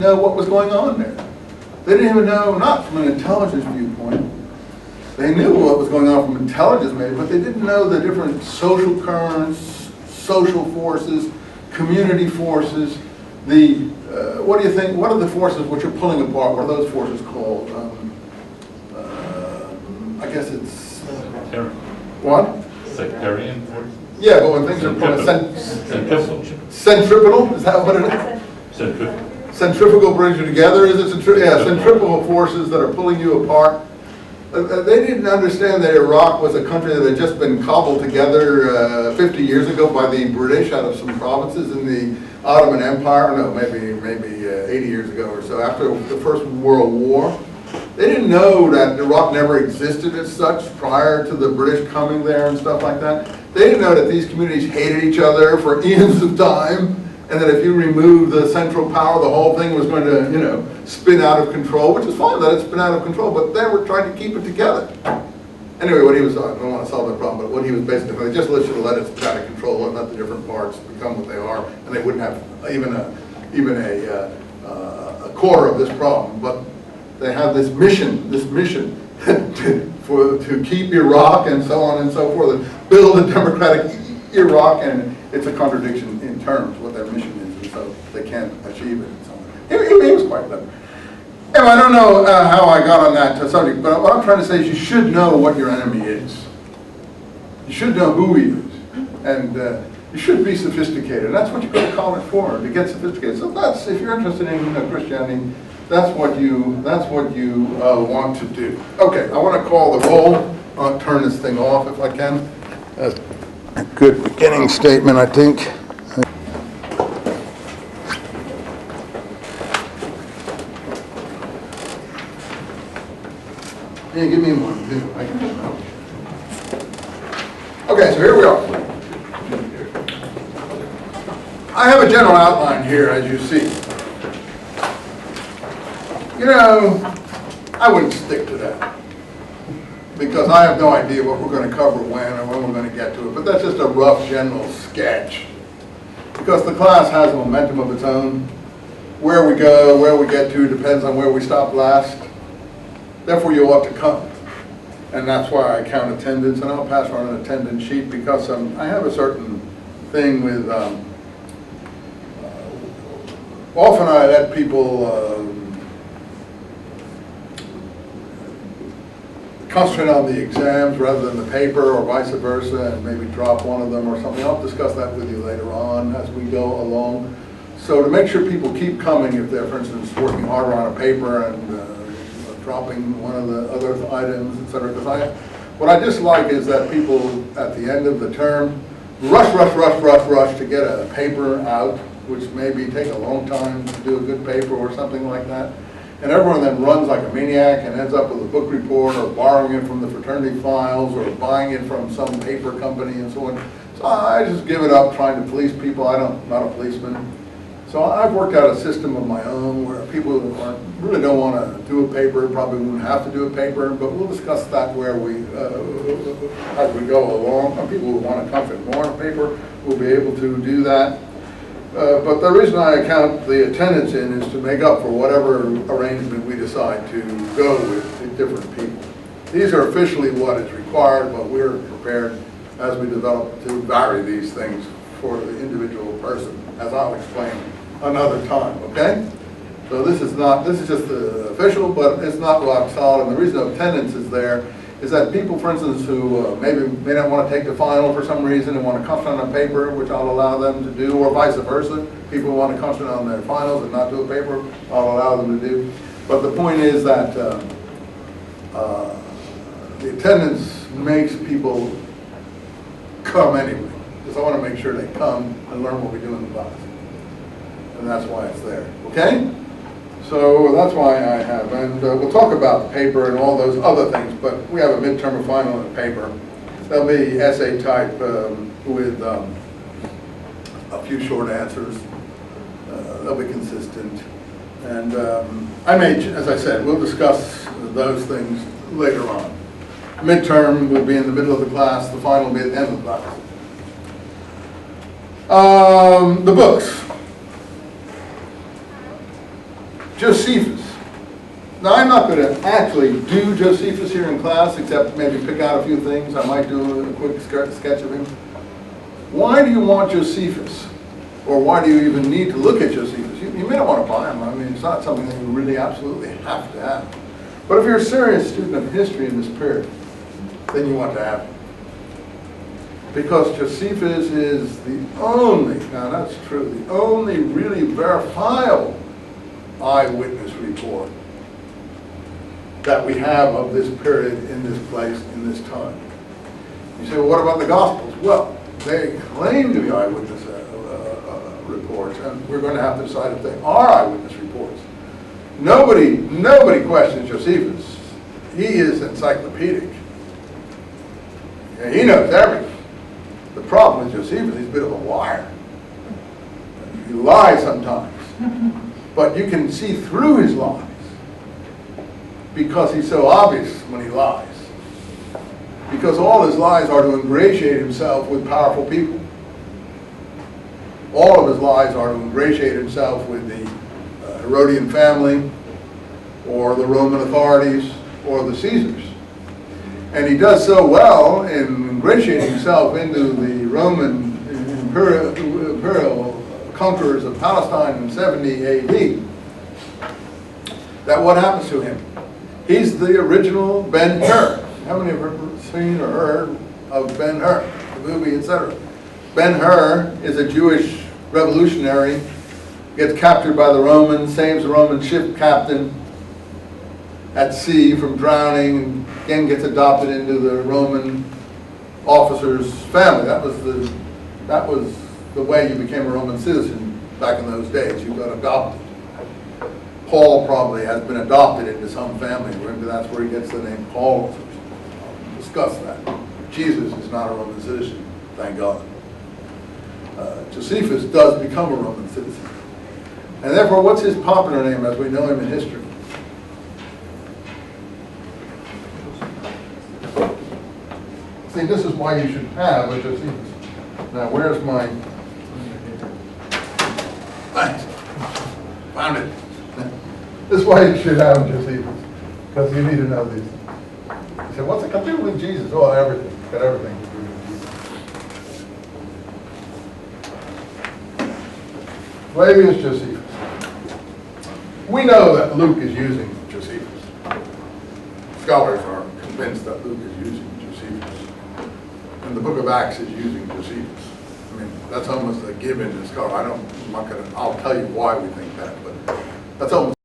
know what was going on there. They didn't even know, not from an intelligence viewpoint. They knew what was going on from intelligence maybe, but they didn't know the different social currents, social forces, community forces. What do you think, what are the forces which are pulling apart? What are those forces called? I guess it's... Sectarian. What? Sectarian forces? Yeah, but when things are pulling... Centripetal? Is that what it is? Centrifugal. Centrifugal brings you together, is it? Centrifugal forces that are pulling you apart. They didn't understand that Iraq was a country that had just been cobbled together 50 years ago by the British out of some provinces in the Ottoman Empire. No, maybe 80 years ago or so, after the First World War. They didn't know that Iraq never existed as such prior to the British coming there and stuff like that. They didn't know that these communities hated each other for eons of time, and that if you remove the central power, the whole thing was going to, spin out of control, which is fine that it spin out of control, but they were trying to keep it together. Anyway, what he was, I don't want to solve that problem, but what he was basically, they just should have let it spin out of control and let the different parts become what they are, and they wouldn't have even a quarter of this problem. But they have this mission to keep Iraq and so on and so forth, and build a democratic Iraq, and it's a contradiction in terms what their mission is, and so they can't achieve it. And so on. He was quite clever. Anyway, I don't know how I got on that subject, but what I'm trying to say is you should know what your enemy is. You should know who he is, and you should be sophisticated. And that's what you go to college for, to get sophisticated. So that's, if you're interested in Christianity, that's what you want to do. Okay, I want to call the roll. I'll turn this thing off if I can. That's a good beginning statement, I think. Yeah, give me one, too. Okay, so here we are. I have a general outline here, as you see. I wouldn't stick to that, because I have no idea what we're going to cover when or when we're going to get to it, but that's just a rough general sketch, because the class has a momentum of its own. Where we go, where we get to, depends on where we stop last. Therefore, you ought to come, and that's why I count attendance, and I'll pass around an attendance sheet, because I have a certain thing with, often I let people concentrate on the exams rather than the paper, or vice versa, and maybe drop one of them or something. I'll discuss that with you later on as we go along. So to make sure people keep coming, if they're, for instance, working harder on a paper and dropping one of the other items, etc. Because what I dislike is that people at the end of the term rush to get a paper out, which maybe take a long time to do a good paper or something like that. And everyone then runs like a maniac and ends up with a book report, or borrowing it from the fraternity files, or buying it from some paper company and so on. So I just give it up trying to police people. I'm not a policeman. So I've worked out a system of my own where people who really don't want to do a paper probably wouldn't have to do a paper, but we'll discuss that where as we go along. Some people who want to concentrate more on paper will be able to do that. But the reason I count the attendance in is to make up for whatever arrangement we decide to go with different people. These are officially what is required, but we're prepared as we develop to vary these things for the individual person, as I'll explain another time, okay? So this is just the official, but it's not rock solid, and the reason attendance is there is that people, for instance, who maybe may not want to take the final for some reason and want to concentrate on a paper, which I'll allow them to do, or vice versa. People who want to concentrate on their finals and not do a paper, I'll allow them to do. But the point is that the attendance makes people come anyway, because I want to make sure they come and learn what we do in the class. And that's why it's there, okay? So that's why I have, and we'll talk about the paper and all those other things, but we have a midterm and final in paper. There'll be essay type with a few short answers. They'll be consistent. And I may, as I said, we'll discuss those things later on. Midterm will be in the middle of the class, the final will be at the end of the class. The books. Josephus. Now, I'm not going to actually do Josephus here in class, except maybe pick out a few things. I might do a quick sketch of him. Why do you want Josephus? Or why do you even need to look at Josephus? You may not want to buy him. I mean, it's not something that you really absolutely have to have. But if you're a serious student of history in this period, then you want to have him. Because Josephus is the only, now that's true, the only really verifiable eyewitness report that we have of this period in this place, in this time. You say, well, what about the Gospels? Well, they claim to be eyewitness reports, and we're going to have to decide if they are eyewitness reports. Nobody questions Josephus. He is encyclopedic. And he knows everything. The problem with Josephus, he's a bit of a liar. He lies sometimes. But you can see through his lies because he's so obvious when he lies. Because all his lies are to ingratiate himself with powerful people. All of his lies are to ingratiate himself with the Herodian family or the Roman authorities or the Caesars. And he does so well in ingratiating himself into the Roman imperial conquerors of Palestine in 70 AD, that what happens to him? He's the original Ben-Hur. How many have ever seen or heard of Ben-Hur, the movie, etc.? Ben-Hur is a Jewish revolutionary, gets captured by the Romans, saves the Roman ship captain at sea from drowning, and again gets adopted into the Roman officer's family. That was the way you became a Roman citizen back in those days. You got adopted. Paul probably has been adopted into some family. Maybe that's where he gets the name Paul. We'll discuss that. Jesus is not a Roman citizen, thank God. Josephus does become a Roman citizen. And therefore, what's his popular name as we know him in history? See, this is why you should have a Josephus. Now, where's my... Thanks. Found it. This is why you should have a Josephus, because you need to know these. You say, what's it got to do with Jesus? Oh, everything. It's got everything to do with Jesus. Flavius Josephus. We know that Luke is using Josephus. Scholars are convinced that Luke is using Josephus. And the book of Acts is using Josephus. I mean, that's almost a given in scholar. I'm not gonna, I'll tell you why we think that, but that's almost